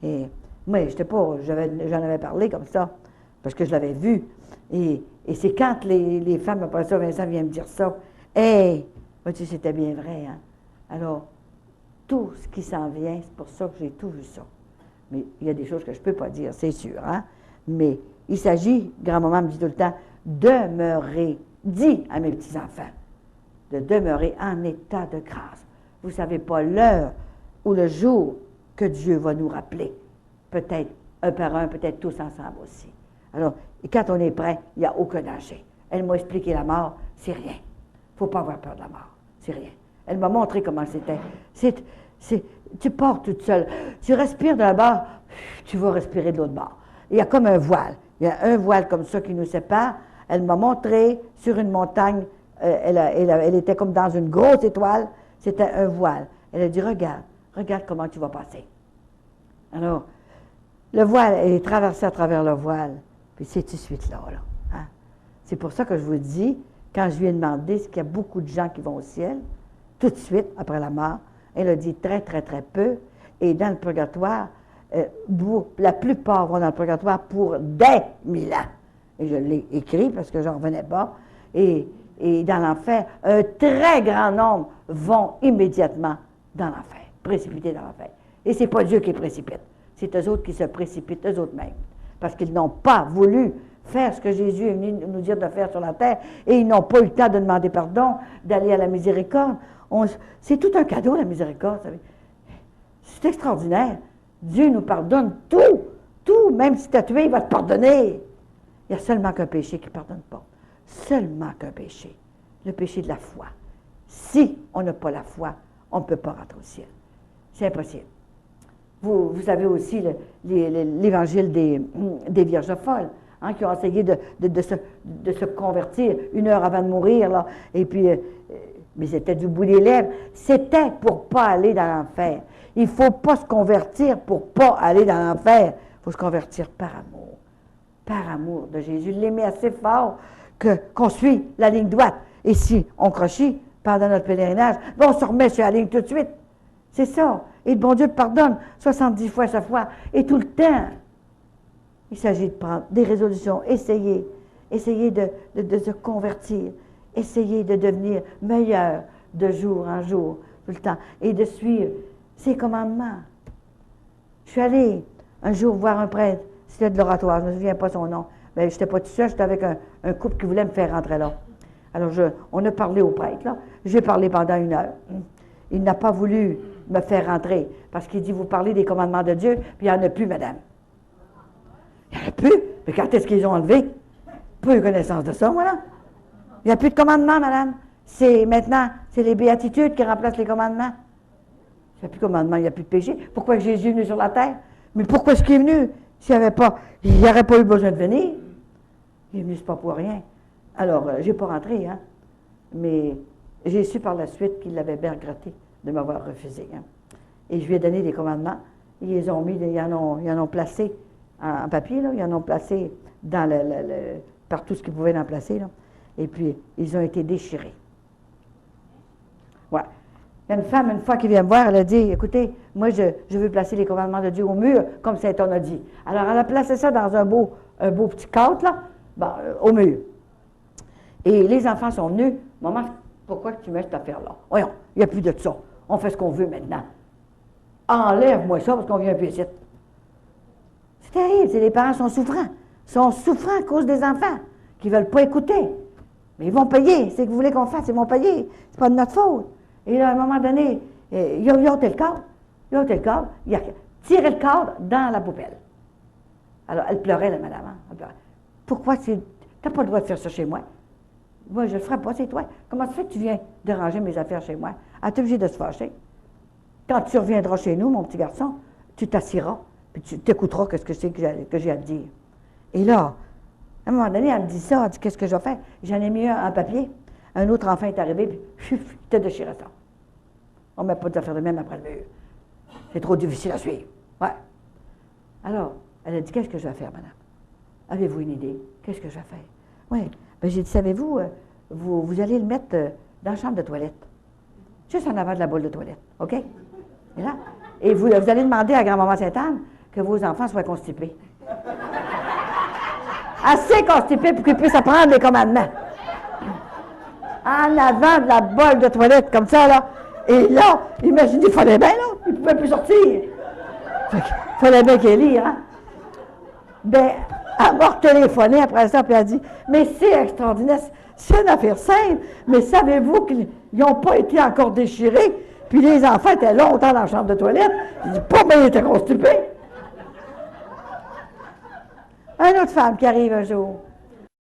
Et moi, j'en avais parlé comme ça, parce que je l'avais vu. Et c'est quand les femmes, après ça, Vincent vient me dire ça. Hey! Moi, tu sais, c'était bien vrai, hein? Alors, tout ce qui s'en vient, c'est pour ça que j'ai tout vu ça. Mais il y a des choses que je ne peux pas dire, c'est sûr, hein? Mais il s'agit, grand-maman me dit tout le temps, demeurer, dis à mes petits-enfants, de demeurer en état de grâce. Vous ne savez pas l'heure ou le jour que Dieu va nous rappeler. Peut-être un par un, peut-être tous ensemble aussi. Alors, quand on est prêt, il n'y a aucun danger. Elle m'a expliqué la mort, c'est rien. Il ne faut pas avoir peur de la mort, c'est rien. Elle m'a montré comment c'était. Tu pars toute seule. Tu respires d'un bord, tu vas respirer de l'autre bord. Il y a comme un voile. Il y a un voile comme ça qui nous sépare. Elle m'a montré sur une montagne, elle était comme dans une grosse étoile, c'était un voile. Elle a dit, regarde comment tu vas passer. Alors, le voile, elle est traversée à travers le voile, puis c'est tout de suite là. Hein? C'est pour ça que je vous dis, quand je lui ai demandé, c'est qu'il y a beaucoup de gens qui vont au ciel, tout de suite, après la mort, elle a dit très, très, très peu, et dans le purgatoire, la plupart vont dans le purgatoire pour des 1000 ans. Et je l'ai écrit parce que je n'en revenais pas. Et dans l'enfer, un très grand nombre vont immédiatement dans l'enfer, précipités dans l'enfer. Et ce n'est pas Dieu qui précipite, c'est eux autres qui se précipitent, eux autres mêmes. Parce qu'ils n'ont pas voulu faire ce que Jésus est venu nous dire de faire sur la terre, et ils n'ont pas eu le temps de demander pardon, d'aller à la miséricorde. C'est tout un cadeau, la miséricorde, vous savez. C'est extraordinaire. Dieu nous pardonne tout, même si tu as tué, il va te pardonner. Il n'y a seulement qu'un péché qui ne pardonne pas. Seulement qu'un péché. Le péché de la foi. Si on n'a pas la foi, on ne peut pas rentrer au ciel. C'est impossible. Vous avez aussi l'évangile des vierges folles, hein, qui ont essayé de se convertir 1 heure avant de mourir, là, et puis, mais c'était du bout des lèvres. C'était pour ne pas aller dans l'enfer. Il ne faut pas se convertir pour ne pas aller dans l'enfer. Il faut se convertir par amour. Par amour de Jésus. L'aimer assez fort qu'on suit la ligne droite. Et si on crochit pendant notre pèlerinage, on se remet sur la ligne tout de suite. C'est ça. Et le bon Dieu pardonne 70 fois sa foi. Et tout le temps. Il s'agit de prendre des résolutions. Essayer de se convertir. Essayer de devenir meilleur de jour en jour, tout le temps. Et de suivre ses commandements. Je suis allée un jour voir un prêtre. C'était de l'oratoire, je ne me souviens pas son nom. Mais je n'étais pas tout seul, j'étais avec un couple qui voulait me faire rentrer là. Alors, on a parlé au prêtre, là. J'ai parlé pendant 1 heure. Il n'a pas voulu me faire rentrer, parce qu'il dit, vous parlez des commandements de Dieu, puis il n'y en a plus, madame. Il n'y en a plus? Mais quand est-ce qu'ils ont enlevé? Pas eu connaissance de ça, moi, là. Il n'y a plus de commandements, madame. Maintenant, c'est les béatitudes qui remplacent les commandements. Il n'y a plus de commandements, il n'y a plus de péché. Pourquoi Jésus est venu sur la terre? Mais pourquoi est-ce qu'il est venu? S'il n'y avait pas, il n'aurait pas eu besoin de venir. Il est venu, c'est pas pour rien. Alors, je n'ai pas rentré, hein. Mais j'ai su par la suite qu'il l'avait bien regretté de m'avoir refusé. Hein. Et je lui ai donné des commandements. Ils les ont mis, ils en ont placé en papier, là. Ils en ont placé dans par tout ce qu'ils pouvaient en placer, là. Et puis, ils ont été déchirés. Ouais. Il y a une femme, une fois, qui vient me voir, elle a dit, écoutez, moi, je veux placer les commandements de Dieu au mur, comme Saint Anne a dit. Alors, elle a placé ça dans un beau petit cadre, là, au mur. Et les enfants sont venus. Maman, pourquoi tu mets cette affaire-là? Voyons, il n'y a plus de ça. On fait ce qu'on veut maintenant. Enlève-moi ça, parce qu'on vient plus ici. C'est terrible, les parents sont souffrants. Ils sont souffrants à cause des enfants, qui ne veulent pas écouter. Mais ils vont payer. C'est ce que vous voulez qu'on fasse, ils vont payer. C'est pas de notre faute. Et là, à un moment donné, ils ont ôté le cadre. Ils ont ôté le cadre. Ils ont tiré le cadre dans la poubelle. Alors, elle pleurait, la madame. Hein? Elle pleurait. Pourquoi tu n'as pas le droit de faire ça chez moi? Moi, je ne le ferai pas, c'est toi. Comment ça fait que tu viens de ranger mes affaires chez moi? Elle est obligée de se fâcher. Quand tu reviendras chez nous, mon petit garçon, tu t'assiras, puis tu t'écouteras ce que c'est que j'ai à te dire. Et là, à un moment donné, elle me dit ça, elle dit, qu'est-ce que je vais faire? J'en ai mis un en papier. Un autre enfant est arrivé, puis il t'a déchiré ça. On ne met pas d'affaires de même après le mur. C'est trop difficile à suivre. Ouais. Alors, elle a dit, qu'est-ce que je vais faire, madame? Avez-vous une idée? Qu'est-ce que je vais faire? Oui. Ben, j'ai dit, savez-vous, vous allez le mettre dans la chambre de toilette. Juste en avant de la boule de toilette. OK? Et là, et vous allez demander à grand-maman Sainte-Anne que vos enfants soient constipés. Assez constipés pour qu'ils puissent apprendre les commandements. En avant de la bolle de toilette, comme ça, là. Et là, imaginez, il fallait bien, là. Il ne pouvait plus sortir. Il fallait bien qu'il lire, hein. Ben, elle m'a retéléphoné après ça, puis elle a dit, mais c'est extraordinaire, c'est une affaire simple, mais savez-vous qu'ils n'ont pas été encore déchirés, puis les enfants étaient longtemps dans la chambre de toilette. Je dis, pas bien, ils étaient constipés. Une autre femme qui arrive un jour.